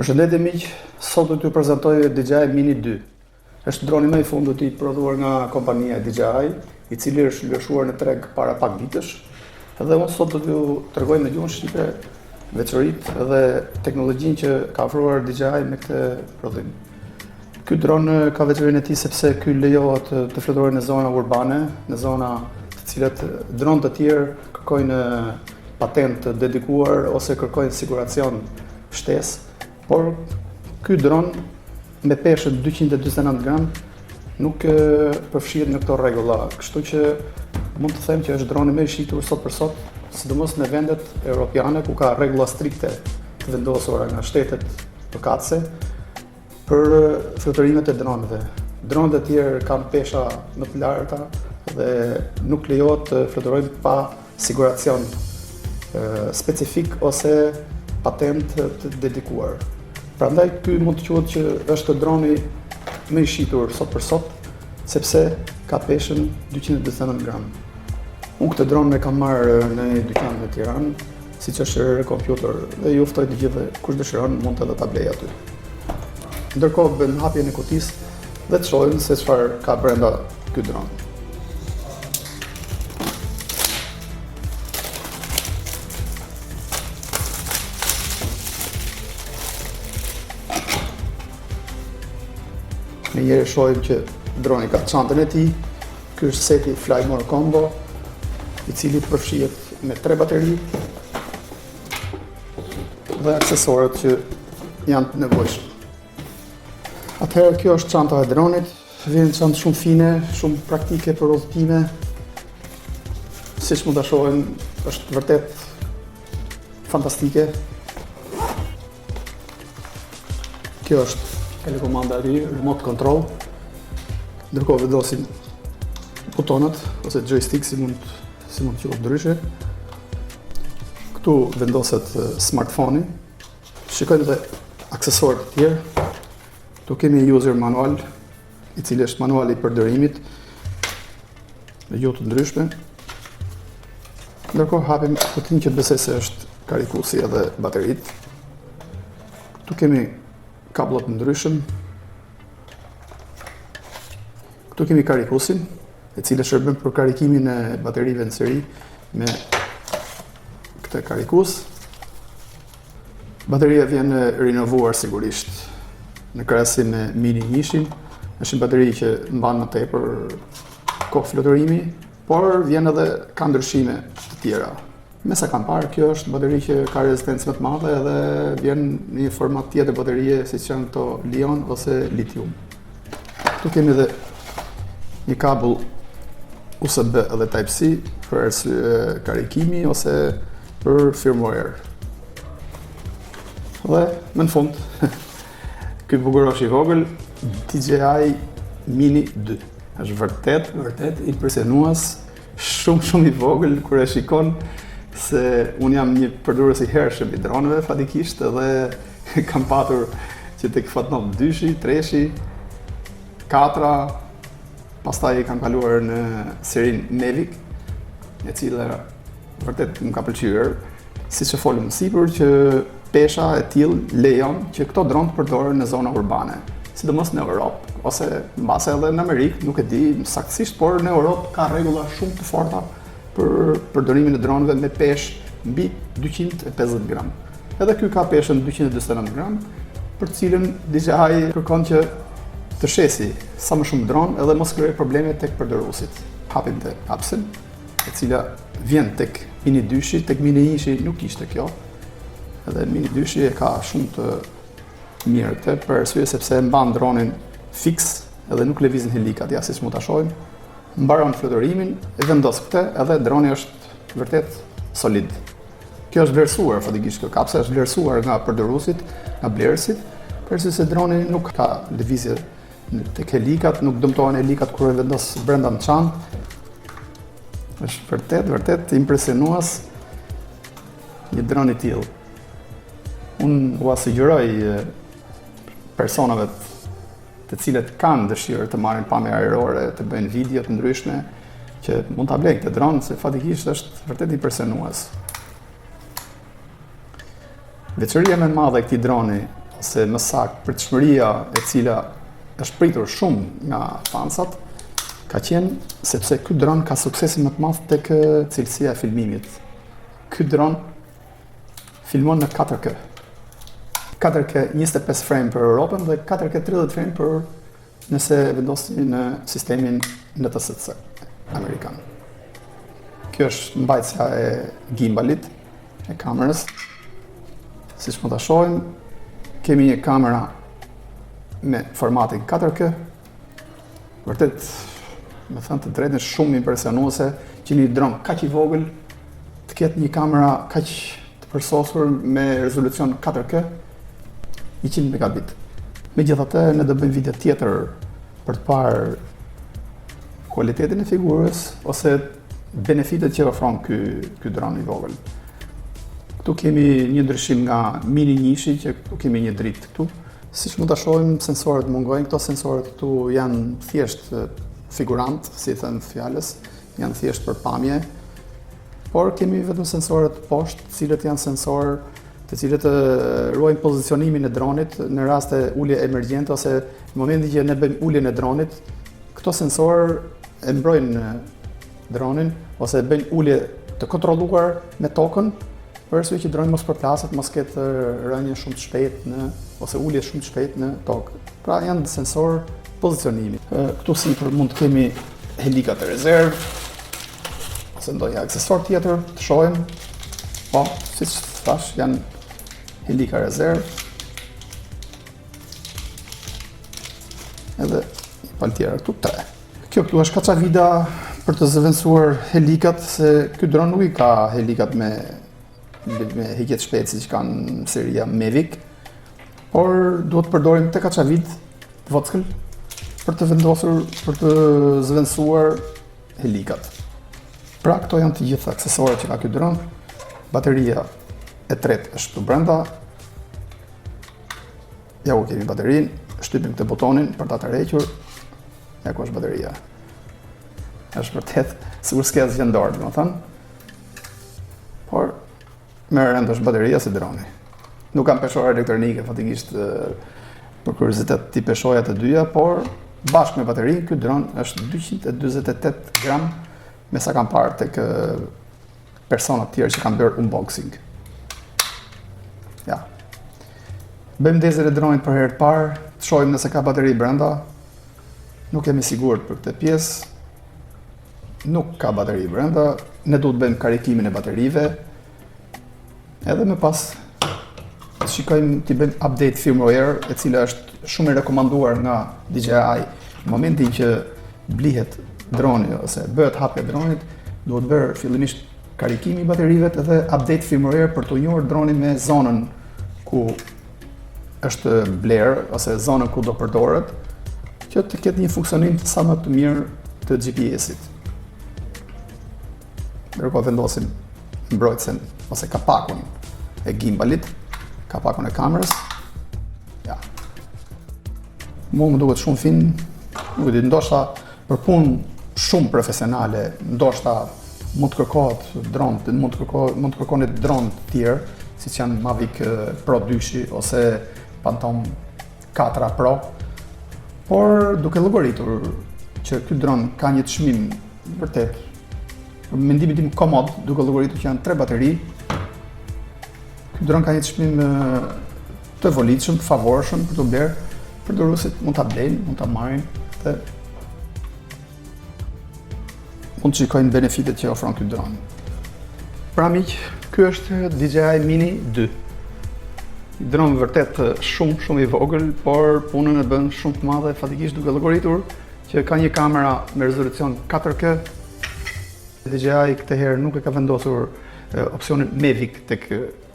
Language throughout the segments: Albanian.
Përshëndetje miq, sot do t'ju prezantoj Dji Mini 2. Është droni më i fundit i prodhuar nga kompania Dji, i cili është lëshuar në treg para pak ditësh. Edhe unë sot do t'ju tregoj me gjuhën shqipe veçoritë edhe teknologjinë që ka ofruar Dji me këtë prodhim. Ky dron ka veçorinë e tij sepse ky lejohet të fluturojë në zona urbane, në zona të cilat dronë të tjerë kërkojnë patentë të dedikuar ose kërkojnë Siguracion shtesë. Por ky dron me peshën 249 gram nuk përfshihet në këto rregulla, kështu që mund të them që është droni më i shitur sot për sot, sidomos në vendet europiane ku ka rregulla strikte të vendosura nga shtetet përkatëse për fluturimet e dronëve. Dronet e tjerë kanë pesha më të larta dhe nuk lejohet të fluturojnë pa siguracion specifik ose patentë të dedikuar. Prandaj ky mund të quhet që është droni më i shitur sot për sot, sepse ka peshën 249 gram. Unë këtë dron e kam marrë në një dyqan në Tiranë, siç është kompjuter, dhe ju ftoj të gjithë kush dëshiron mund edhe ta blejë aty. Ndërkohë bën hapjen e kutisë dhe të shohim se çfarë ka brenda ky dron. Në njëre shohim që droni ka çantën e tij. Ky është seti Flymore Combo, i cili përfshihet me 3 bateri dhe aksesorët që janë të nevojshëm. Atëherë kjo është çanta e dronit, vjen çantë shumë fine, shumë praktike për udhëtime. Siç mund ta shohim, është vërtet fantastike. Kjo është telekomanda e ri, remote control. Ndërkohë vendosim butonat ose joystick si mund të quhet ndryshe. Këtu vendoset smartphone-i. Shikojmë edhe aksesorët e tjerë. Këtu kemi user manual, i cili është manuali i përdorimit me gjuhë të ndryshme. Ndërkohë hapim kutinë që besoj se është karikuesi edhe bateritë. Këtu kemi kabllot ndryshëm. Këtu kemi karikuesin, i cili shërben për karikimin e baterive në seri me këtë karikues. Bateria vjen rinovuar sigurisht në krahasim me Mini 1-shin. Është një bateri që mban më tepër kohë fluturimi, por vjen edhe ka ndryshime të tjera. Me sa kam parë, kjo është bateri që ka rezistencë më të madhe edhe vjen në një format tjetër baterie siç janë këto lejon ose litium. Këtu kemi edhe një kabull USB edhe Type-C për arsye karikimi ose për firmware. Dhe më në fund, ky bukurosh i vogël, Dji Mini 2. Është vërtet impresionues, shumë i vogël kur e shikon, se unë jam një përdorues i hershëm i dronëve fatikisht edhe kam patur që tek fatnom 2-shi, 3-shi, 4-a, pastaj kam kaluar në serinë Mavic, e cila vërtet më ka pëlqyer, siç e folëm më sipër që pesha e tillë lejon që këto dronë të përdoren në zona urbane, sidomos në Europë ose mbase edhe në Amerikë, nuk e di saktësisht, por në Europë ka rregulla shumë të forta për përdorimin e dronëve me peshë mbi 250 gram. Edhe ky ka peshën 249 gram, për cilën Dji kërkon që të shesi sa më shumë dron edhe mos krijojë probleme tek përdoruesit. Hapim te hapsin, e cila vjen tek Mini 2-shi, tek Mini 1-shi nuk ishte kjo. Edhe Mini 2-shi e ka shumë të mirë këtë, për arsye sepse mban dronin fiks edhe nuk lëvizin helikat, ja siç mund ta shohim. Mbaron fluturimin, e vendos këtë edhe droni është vërtet solid. Kjo është vlerësuar fatikisht, kjo kapse është vlerësuar nga përdoruesit, nga blerësit, përse se droni nuk ka lëvizje tek helikat, nuk dëmtohen helikat kur e vendos brenda në çantë. Është vërtet impresionues një dron i tillë. Unë u siguroj personave të cilët kanë dëshirë të marrin pamje ajrore, të bëjnë video të ndryshme, që mund ta blejnë këtë dron, se fatikisht është vërtet impresionues. Veçoria më e madhe e këtij droni, ose më saktë pritshmëria e cila është pritur shumë nga fansat, ka qenë sepse ky dron ka suksesin më të madh tek cilësia e filmimit. Ky dron filmon në 4K. 4K 25 frame për Europën dhe 4K 30 frame për nëse vendosni në sistemin NTSC amerikan. Kjo është mbajtja e gimbalit, e kamerës. Siç mund ta shohim, kemi një kamera me formatin 4K. Vërtet, me thënë të drejtën, shumë impresionuese që një dron kaq i vogël të ketë një kamera kaq të përsosur me rezolucion 4K 100 megabit. Megjithatë, ne do bëjmë video tjetër për të parë kualitetin e figurës ose benefitet që ofron ky dron i vogël. Këtu kemi një ndryshim nga Mini 1, që këtu kemi një dritë këtu. Siç mund ta shohim, sensorët mungojnë. Këto sensorët këtu janë thjesht figurant, si thënë fjalës, janë thjesht për pamje. Por kemi vetëm sensorët poshtë, të cilët janë sensorë të cilët ruajnë pozicionimin e dronit në raste ulje emergjente ose në momentin që ne bëjmë uljen e dronit, këto sensorë e mbrojnë dronin ose bëjnë ulje të kontrolluar me tokën, për arsye që droni mos përplaset, mos ketë rënje shumë të shpejtë ose ulje shumë të shpejtë në tokë. Pra janë sensor pozicionimi. Këtu sipër mund të kemi helikat e rezervë ose ndonjë aksesor tjetër të shohim. Po, siç thash, janë helika rezervë. Edhe një palë tjera këtu 3. Kjo këtu është kaçavida për të zëvendësuar helikat, se ky dron nuk i ka helikat me heqje të shpejtë siç kanë seria Mavic, por duhet të përdorim të kaçavid Vogël për të vendosur, për të zëvendësuar helikat. Pra këto janë të gjitha aksesorët që ka ky dron. Bateria e tretë është këtu brenda. Ja ku kemi baterinë, shtypim këtë butonin për ta tërhequr. Ja ku është bateria. Është vërtet sikur s'ka asgjë në dorë, domethënë. Por me rënd është bateria si droni. Nuk kam peshore elektronike, fatikisht për kuriozitet ti peshoja të dyja, por bashkë me baterinë ky dron është 248 gram, me sa kam parë tek personat tjerë që kanë bërë unboxing. Ja. Bëjmë ndezën e dronit për herë të parë, të shohim nëse ka bateri brenda. Nuk jemi sigurt për këtë pjesë. Nuk ka bateri brenda. Ne duhet bëjmë karikimin e baterive. Edhe më pas shikojmë të bëjmë update firmware, e cila është shumë e rekomanduar nga DJI. Në momentin që blihet droni ose bëhet hapja e dronit, duhet bërë fillimisht karikimi i baterive dhe update firmware për të njohur dronin me zonën ku është bler ose zonën ku do përdoret, që të ketë një funksionim sa më të mirë të GPS-it. Ndërkohë vendosim mbrojtësen ose kapakun e gimbalit, kapakun e kamerës. Ja. Mu më duket shumë fin, nuk e di, ndoshta për punë shumë profesionale, ndoshta mund të kërkohet dron, mund të kërkoni dron të tjerë, siç janë Mavic Pro 2 ose Patentë 4 Pro. Por duke llogaritur që ky dron ka një çmim vërtet, për mendimin tim komod, duke llogaritur që janë 3 bateri, ky dron ka një çmim të volitshëm, të favorshëm për të blerë. Përdoruesit mund ta blejnë, mund ta marrin dhe mund të shikojnë benefitet që ofron ky dron. Pra miq, ky është Dji Mini 2. Një dron vërtet shumë i vogël, por punën e bën shumë të madhe, fatikisht duke llogaritur që ka një kamera me rezolucion 4K. DJI këtë herë nuk e ka vendosur opsionin Mavic tek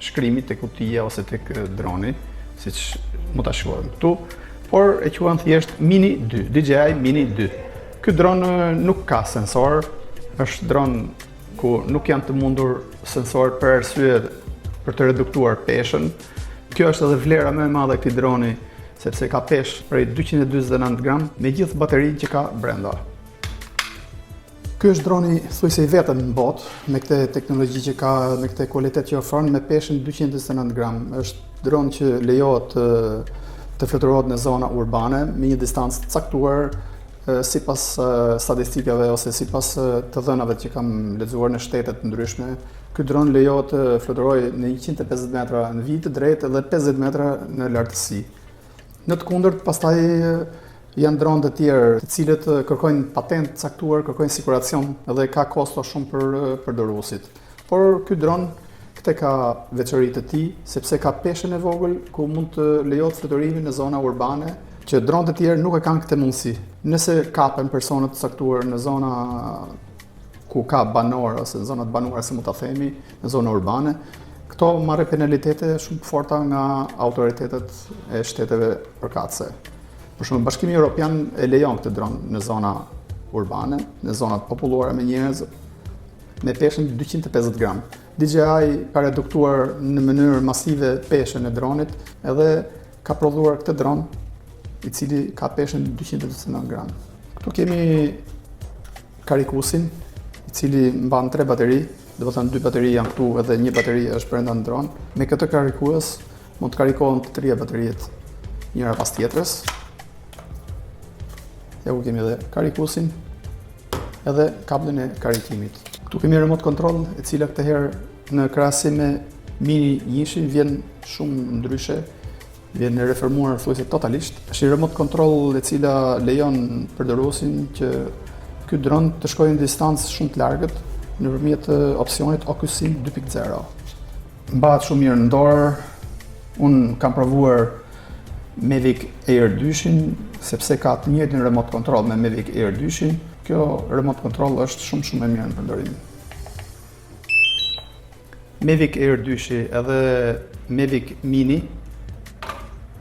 shkrimi, tek kutia ose tek droni, siç mund ta shikojmë këtu, por e quajnë thjesht Mini 2, DJI Mini 2. Ky dron nuk ka sensor, është dron ku nuk janë të mundur sensor për arsye për të reduktuar peshën. Kjo është edhe vlera më e madhe e këtij droni, sepse ka peshë prej 249 gram me gjithë baterinë që ka brenda. Ky është droni thuajse i vetëm në botë, me këtë teknologji që ka, me këtë kualitet që ofron, me peshën 229 gram. Është dron që lejohet të fluturohet në zona urbane me një distancë caktuar sipas statistikave ose sipas të dhënave që kam lexuar në shtetet ndryshme. Ky dron lejohet të fluturojë në 150 metra në vit drejt dhe 50 metra në lartësi. Në të kundërt, pastaj janë dronë të tjerë, të cilët kërkojnë patentë caktuar, kërkojnë siguracion dhe ka kosto shumë për përdoruesit. Por ky dron këtë ka veçoritë të tij, sepse ka peshën e vogël ku mund të lejohet fluturimi në zona urbane, që dronë të tjerë nuk e kanë këtë mundësi. Nëse kapen personat të caktuar në zona ku ka banor ose në zonat banuara, si mund ta themi, në zona urbane, këto marrin penalitete shumë të forta nga autoritetet e shteteve përkatëse. Për shembull, Bashkimi Evropian e lejon këtë dron në zona urbane, në zonat populluara me njerëz, me peshën 250 gram. DJI ka reduktuar në mënyrë masive peshën e dronit edhe ka prodhuar këtë dron i cili ka peshën 229 gram. Këtu kemi karikusin, i cili mban 3 bateri, do të thënë 2 bateri janë këtu edhe 1 bateri është brenda në dron. Me këtë karikues mund të karikohen të 3 bateriet njëra pas tjetrës. Ja ku kemi edhe karikusin, edhe kablin e karikimit. Këtu kemi remote control, e cila këtë herë në krahasim me Mini 1 vjen shumë ndryshe, vjen e reformuar thuajse totalisht. Është një remote control e cila lejon përdoruesin që ky dron të shkojë në distancë shumë të largët nëpërmjet opsionit OQSIM 2.0. Mbahet shumë mirë në dorë. Unë kam provuar Mavic Air 2, sepse ka të njëjtin remote control me Mavic Air 2. Kjo remote control është shumë e mirë në përdorim. Mavic Air 2 edhe Mavic Mini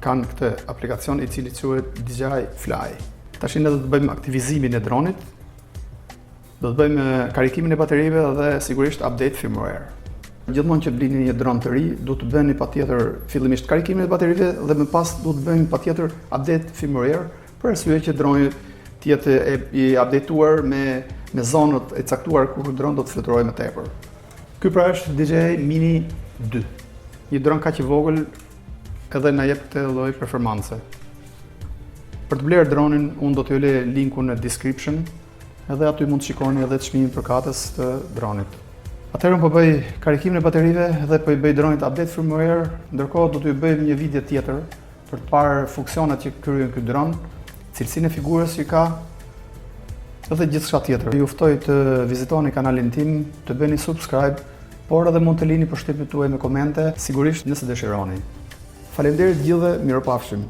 kanë këtë aplikacion i cili quhet DJI Fly. Tash ne do të bëjmë aktivizimin e dronit, do të bëjmë karikimin e baterive dhe sigurisht update firmware. Gjithmonë që blini një dron të ri, duhet të bëni patjetër fillimisht karikimin e baterive dhe më pas duhet të bëni patjetër update firmware për arsye që droni të jetë i updateuar me zonat e caktuar ku dron do të fluturojë më tepër. Ky pra është Dji Mini 2. Një dron kaq i vogël edhe na jep këtë lloj performance. Për të blerë dronin, unë do t'ju lë linkun në description, edhe aty mund të shikoni edhe çmimin përkatës të dronit. Atëherë po bëj karikimin e baterive dhe po i bëj dronit update firmware, ndërkohë do t'ju bëjmë një video tjetër për të parë funksionet që kryen ky dron, cilësinë e figurës që ka edhe gjithçka tjetër. Ju ftoj të vizitoni kanalin tim, të bëni subscribe, por edhe mund të lini përshtypjet tuaja me komente, sigurisht nëse dëshironi. Faleminderit gjithëve, mirupafshim.